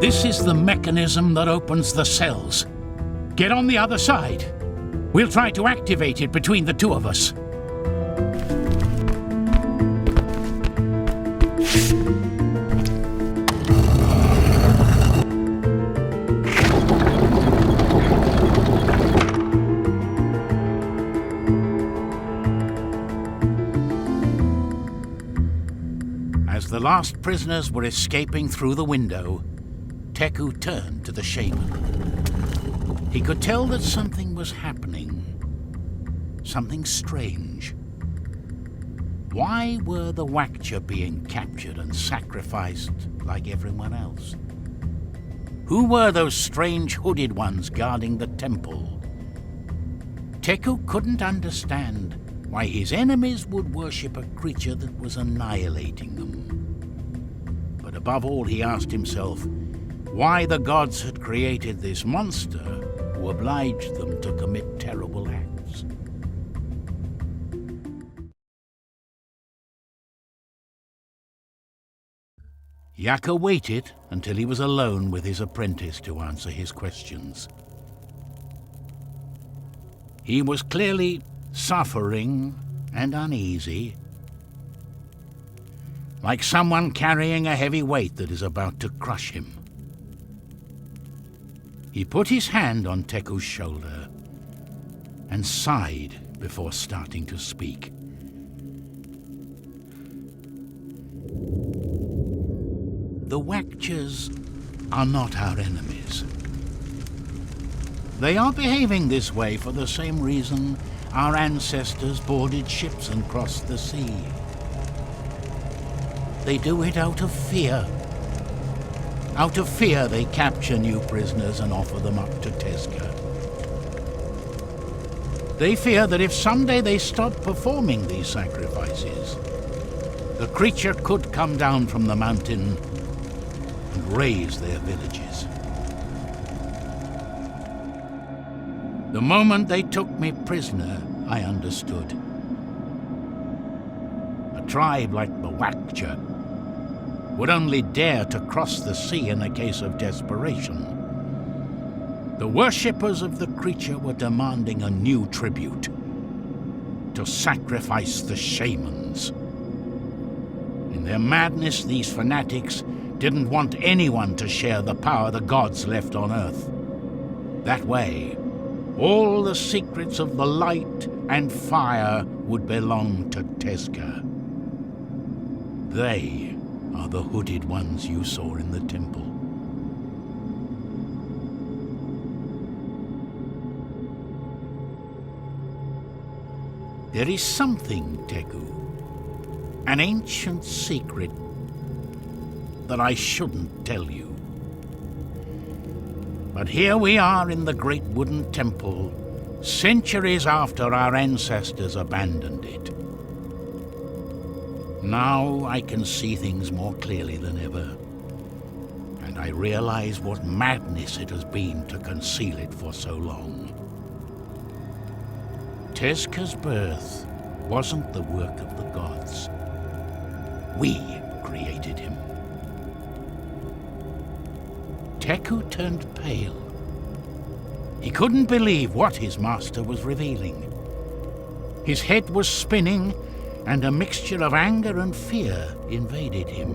This is the mechanism that opens the cells. Get on the other side. We'll try to activate it between the two of us. As the last prisoners were escaping through the window, Teku turned to the shaman. He could tell that something was happening. Something strange. Why were the Wakcha being captured and sacrificed like everyone else? Who were those strange hooded ones guarding the temple? Teku couldn't understand why his enemies would worship a creature that was annihilating them. But above all, he asked himself why the gods had created this monster who obliged them to commit terrible acts. Yaka waited until he was alone with his apprentice to answer his questions. He was clearly suffering and uneasy, like someone carrying a heavy weight that is about to crush him. He put his hand on Teku's shoulder and sighed before starting to speak. The Wakchas are not our enemies. They are behaving this way for the same reason our ancestors boarded ships and crossed the sea. They do it out of fear. Out of fear, they capture new prisoners and offer them up to Tezca. They fear that if someday they stop performing these sacrifices, the creature could come down from the mountain and raze their villages. The moment they took me prisoner, I understood. A tribe like the Wakcha would only dare to cross the sea in a case of desperation. The worshippers of the creature were demanding a new tribute, to sacrifice the shamans. In their madness, these fanatics didn't want anyone to share the power the gods left on Earth. That way, all the secrets of the light and fire would belong to Tezca. They are the hooded ones you saw in the temple. There is something, Teku, an ancient secret that I shouldn't tell you. But here we are in the great wooden temple, centuries after our ancestors abandoned it. Now I can see things more clearly than ever, and I realize what madness it has been to conceal it for so long. Tezca's birth wasn't the work of the gods. We created him. Teku turned pale. He couldn't believe what his master was revealing. His head was spinning, and a mixture of anger and fear invaded him.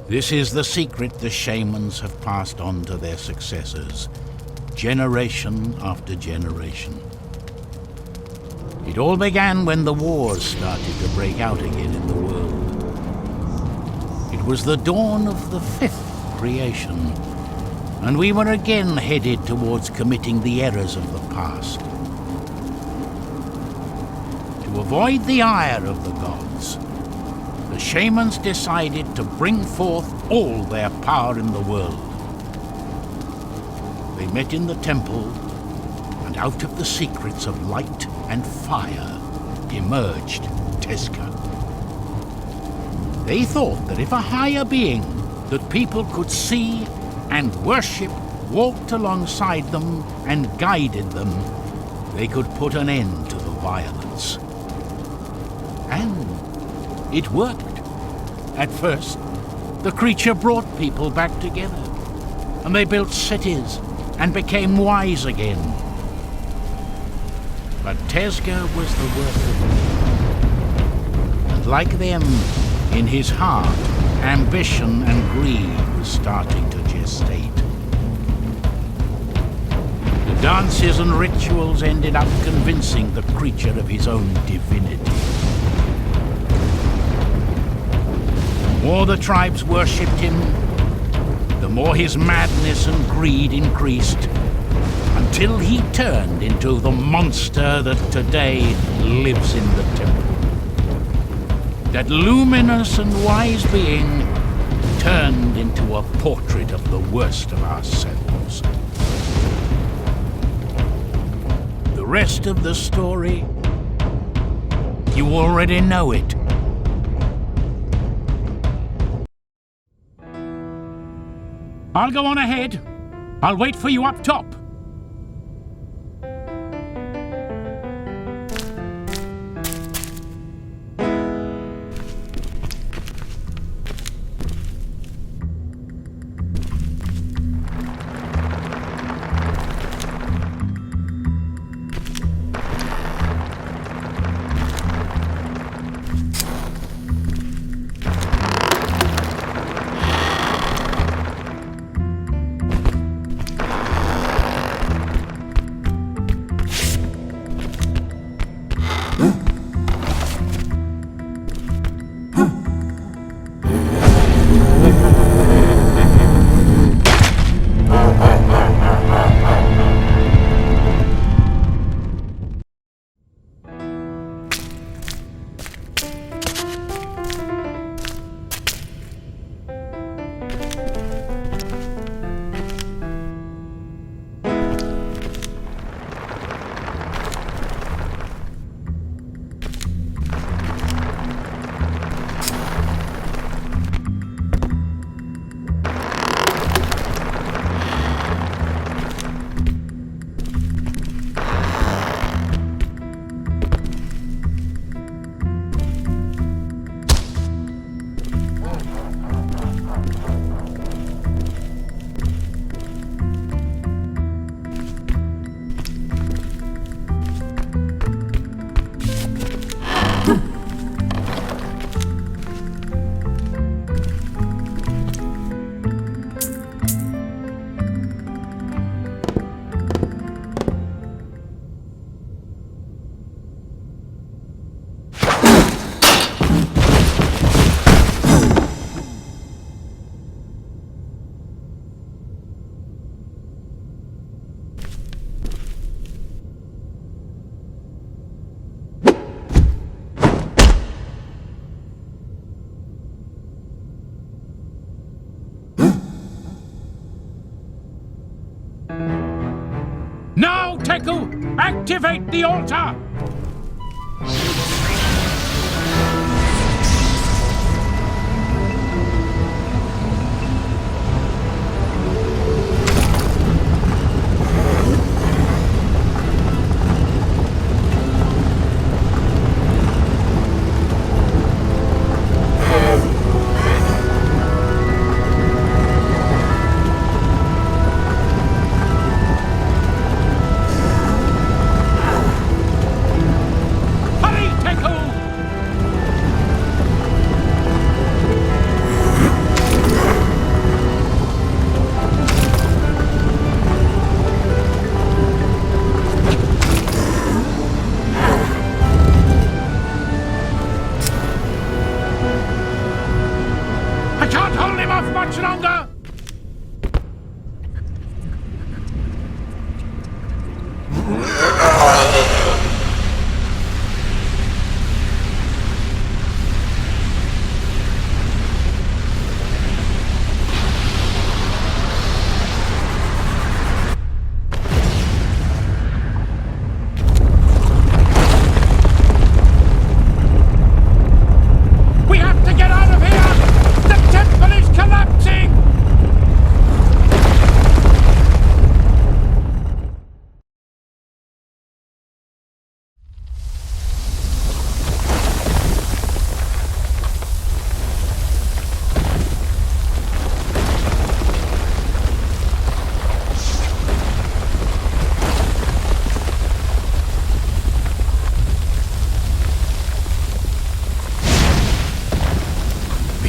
This is the secret the shamans have passed on to their successors, generation after generation. It all began when the wars started to break out again in the world. It was the dawn of the fifth creation, and we were again headed towards committing the errors of the past. To avoid the ire of the gods, the shamans decided to bring forth all their power in the world. They met in the temple, and out of the secrets of light and fire emerged Tezca. They thought that if a higher being that people could see and worship walked alongside them and guided them, they could put an end to the violence. And it worked, at first. The creature brought people back together, and they built cities and became wise again. But Tezger was the worker, and like them, in his heart, ambition and greed was starting to gestate. The dances and rituals ended up convincing the creature of his own divinity. The more the tribes worshipped him, the more his madness and greed increased, until he turned into the monster that today lives in the temple. That luminous and wise being turned into a portrait of the worst of ourselves. The rest of the story, you already know it. I'll go on ahead. I'll wait for you up top. Now, Teku! Activate the altar! Much longer! We have to get out of here! The temple is collapsing!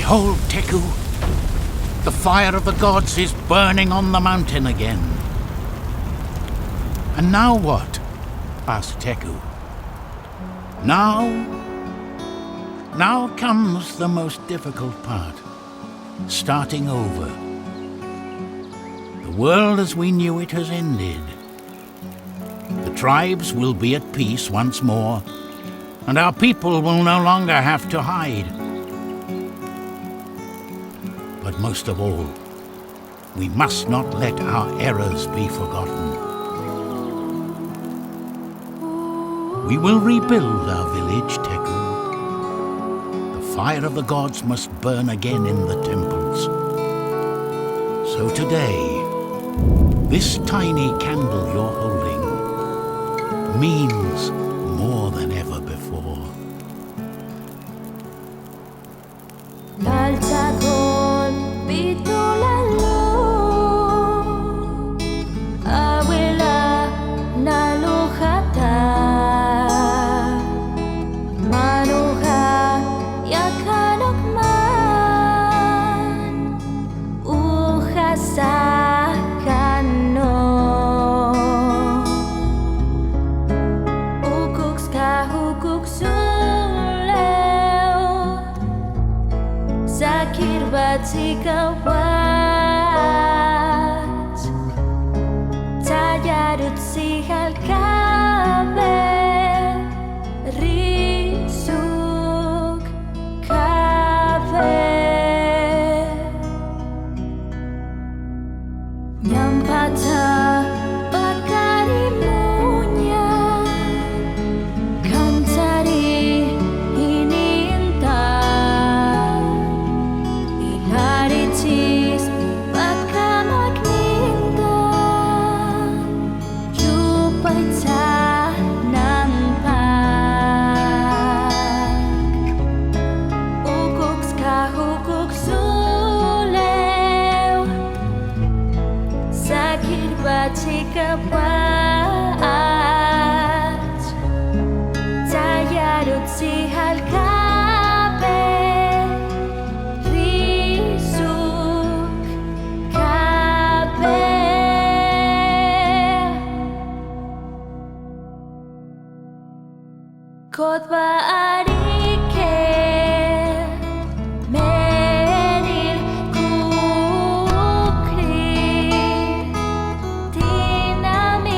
Behold, Teku! The fire of the gods is burning on the mountain again. And now what? Asked Teku. Now comes the most difficult part. Starting over. The world as we knew it has ended. The tribes will be at peace once more, and our people will no longer have to hide. But most of all, we must not let our errors be forgotten. We will rebuild our village, Teku. The fire of the gods must burn again in the temples. So today, this tiny candle you're holding means more than ever before. Tayarut si halkabe risuk kabe nyampata bakarimunya kantari hininta ilaritis bakamagninda jupay tanampak ukuks kahukuk sulew sakit batikapat tayarut si halkabe risuk kabe Kotba arike menir kukri dinami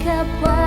kapwa